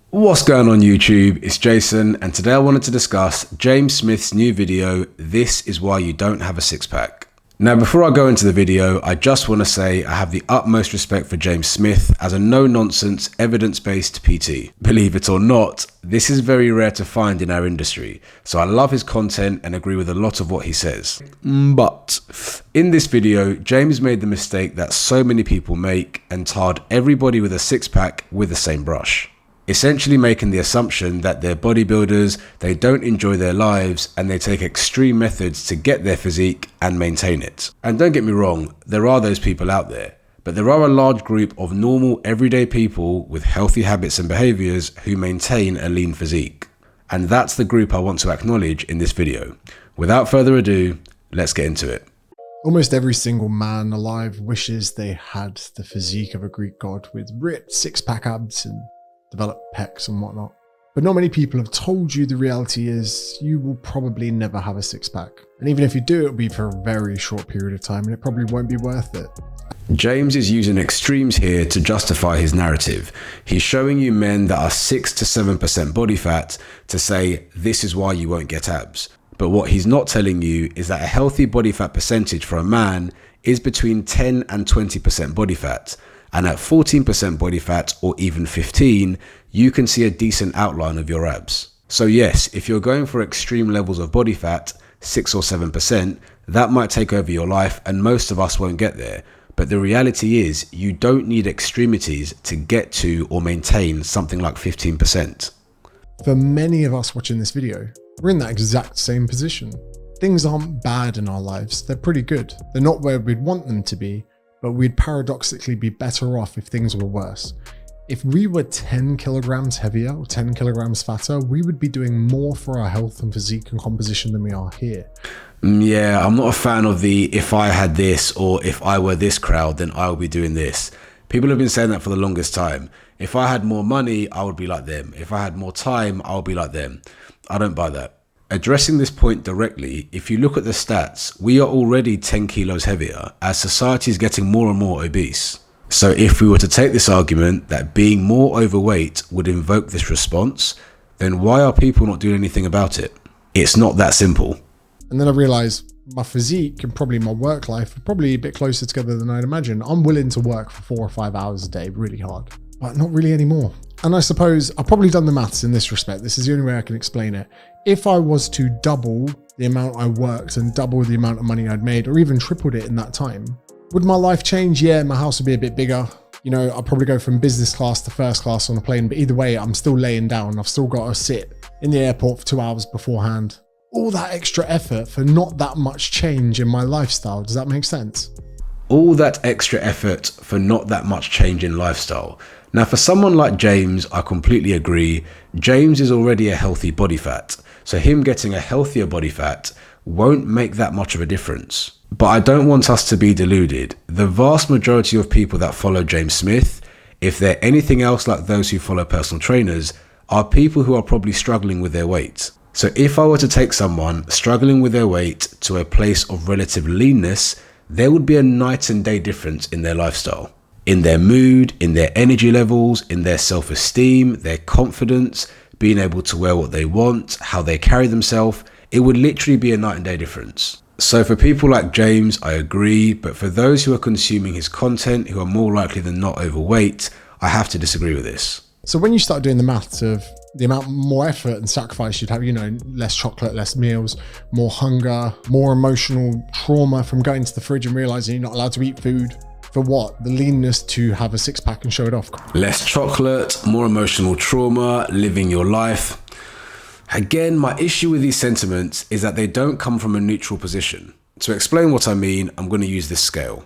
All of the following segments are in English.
What's going on YouTube? It's Jason, and today I wanted to discuss James Smith's new video, This is Why You Don't Have a Six-Pack. Now before I go into the video, I just want to say I have the utmost respect for James Smith as a no-nonsense, evidence-based PT. Believe it or not, this is very rare to find in our industry, so I love his content and agree with a lot of what he says. But in this video, James made the mistake that so many people make and tarred everybody with a six-pack with the same brush. Essentially making the assumption that they're bodybuilders, they don't enjoy their lives, and they take extreme methods to get their physique and maintain it. And don't get me wrong, there are those people out there, but there are a large group of normal, everyday people with healthy habits and behaviors who maintain a lean physique. And that's the group I want to acknowledge in this video. Without further ado, let's get into it. Almost every single man alive wishes they had the physique of a Greek god with ripped six-pack abs and develop pecs and whatnot. But not many people have told you the reality is you will probably never have a six-pack. And even if you do, it'll be for a very short period of time and it probably won't be worth it. James is using extremes here to justify his narrative. He's showing you men that are 6 to 7% body fat to say this is why you won't get abs. But what he's not telling you is that a healthy body fat percentage for a man is between 10 and 20% body fat. And at 14% body fat or even 15, you can see a decent outline of your abs. So yes, if you're going for extreme levels of body fat, 6 or 7%, that might take over your life and most of us won't get there. But the reality is you don't need extremities to get to or maintain something like 15%. For many of us watching this video, we're in that exact same position. Things aren't bad in our lives, they're pretty good. They're not where we'd want them to be, but we'd paradoxically be better off if things were worse. If we were 10 kilograms heavier or 10 kilograms fatter, we would be doing more for our health and physique and composition than we are here. Yeah, I'm not a fan of the if I had this or if I were this crowd, then I would be doing this. People have been saying that for the longest time. If I had more money, I would be like them. If I had more time, I would be like them. I don't buy that. Addressing this point directly, if you look at the stats, we are already 10 kilos heavier as society is getting more and more obese. So if we were to take this argument that being more overweight would invoke this response, then why are people not doing anything about it? It's not that simple. And then I realized my physique and probably my work life are probably a bit closer together than I'd imagine. I'm willing to work for 4 or 5 hours a day really hard, but not really anymore. And I suppose I've probably done the maths in this respect. This is the only way I can explain it. If I was to double the amount I worked and double the amount of money I'd made, or even tripled it in that time, would my life change? Yeah, my house would be a bit bigger. You know, I'd probably go from business class to first class on a plane, but either way, I'm still laying down. I've still got to sit in the airport for 2 hours beforehand. All that extra effort for not that much change in my lifestyle. Does that make sense? All that extra effort for not that much change in lifestyle. Now for someone like James, I completely agree. James is already a healthy body fat, so him getting a healthier body fat won't make that much of a difference. But I don't want us to be deluded. The vast majority of people that follow James Smith, if they're anything else like those who follow personal trainers, are people who are probably struggling with their weight. So if I were to take someone struggling with their weight to a place of relative leanness, there would be a night and day difference in their lifestyle. In their mood, in their energy levels, in their self-esteem, their confidence, being able to wear what they want, how they carry themselves, it would literally be a night and day difference. So for people like James, I agree, but for those who are consuming his content, who are more likely than not overweight, I have to disagree with this. So when you start doing the maths of the amount more effort and sacrifice you'd have, you know, less chocolate, less meals, more hunger, more emotional trauma from going to the fridge and realizing you're not allowed to eat food. For what? The leanness to have a six-pack and show it off. Less chocolate, more emotional trauma, living your life. Again, my issue with these sentiments is that they don't come from a neutral position. To explain what I mean, I'm going to use this scale.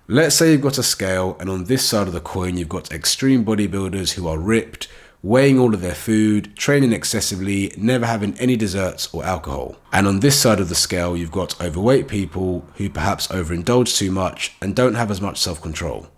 Let's say you've got a scale and on this side of the coin, you've got extreme bodybuilders who are ripped, weighing all of their food, training excessively, never having any desserts or alcohol. And on this side of the scale, you've got overweight people who perhaps overindulge too much and don't have as much self-control.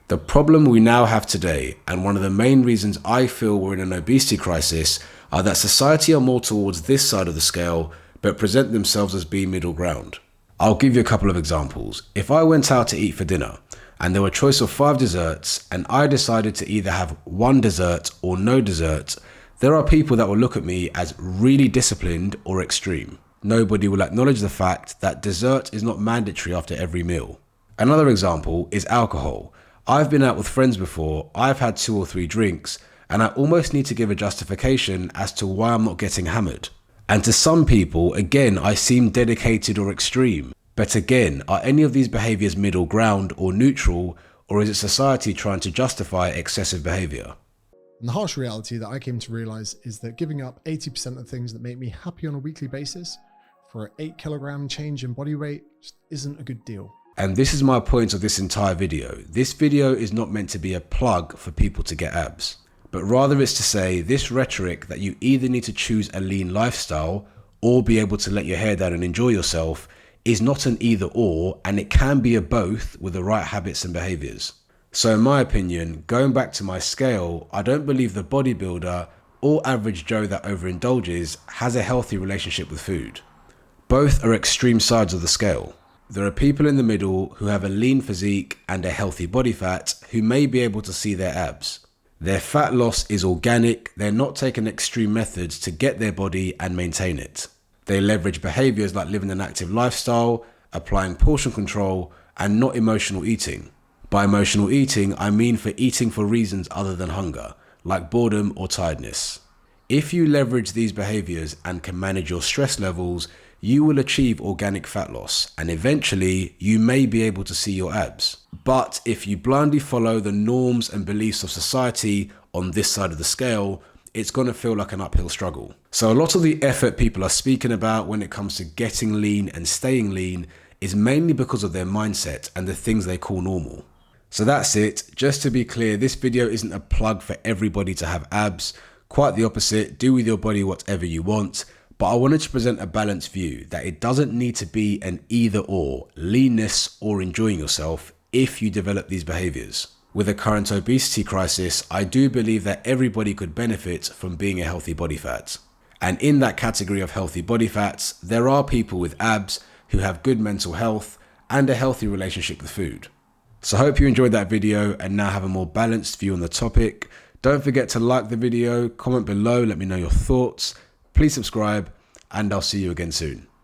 The problem we now have today, and one of the main reasons I feel we're in an obesity crisis, are that society are more towards this side of the scale, but present themselves as being middle ground. I'll give you a couple of examples. If I went out to eat for dinner and there were a choice of 5 desserts, and I decided to either have one dessert or no dessert, there are people that will look at me as really disciplined or extreme. Nobody will acknowledge the fact that dessert is not mandatory after every meal. Another example is alcohol. I've been out with friends before, I've had 2 or 3 drinks, and I almost need to give a justification as to why I'm not getting hammered. And to some people, again, I seem dedicated or extreme. But again, are any of these behaviors middle ground or neutral, or is it society trying to justify excessive behavior? And the harsh reality that I came to realize is that giving up 80% of things that make me happy on a weekly basis for an 8 kilogram change in body weight just isn't a good deal. And this is my point of this entire video. This video is not meant to be a plug for people to get abs, but rather it's to say this rhetoric that you either need to choose a lean lifestyle or be able to let your hair down and enjoy yourself is not an either or, and it can be a both with the right habits and behaviors. So in my opinion, going back to my scale, I don't believe the bodybuilder or average Joe that overindulges has a healthy relationship with food. Both are extreme sides of the scale. There are people in the middle who have a lean physique and a healthy body fat who may be able to see their abs. Their fat loss is organic, they're not taking extreme methods to get their body and maintain it. They leverage behaviors like living an active lifestyle, applying portion control, and not emotional eating. By emotional eating, I mean for eating for reasons other than hunger, like boredom or tiredness. If you leverage these behaviors and can manage your stress levels, you will achieve organic fat loss, and eventually you may be able to see your abs. But if you blindly follow the norms and beliefs of society on this side of the scale, it's going to feel like an uphill struggle. So a lot of the effort people are speaking about when it comes to getting lean and staying lean is mainly because of their mindset and the things they call normal. So that's it. Just to be clear, this video isn't a plug for everybody to have abs. Quite the opposite, do with your body whatever you want. But I wanted to present a balanced view that it doesn't need to be an either or, leanness or enjoying yourself if you develop these behaviors. With the current obesity crisis, I do believe that everybody could benefit from being a healthy body fat. And in that category of healthy body fats, there are people with abs who have good mental health and a healthy relationship with food. So I hope you enjoyed that video and now have a more balanced view on the topic. Don't forget to like the video, comment below, let me know your thoughts. Please subscribe, and I'll see you again soon.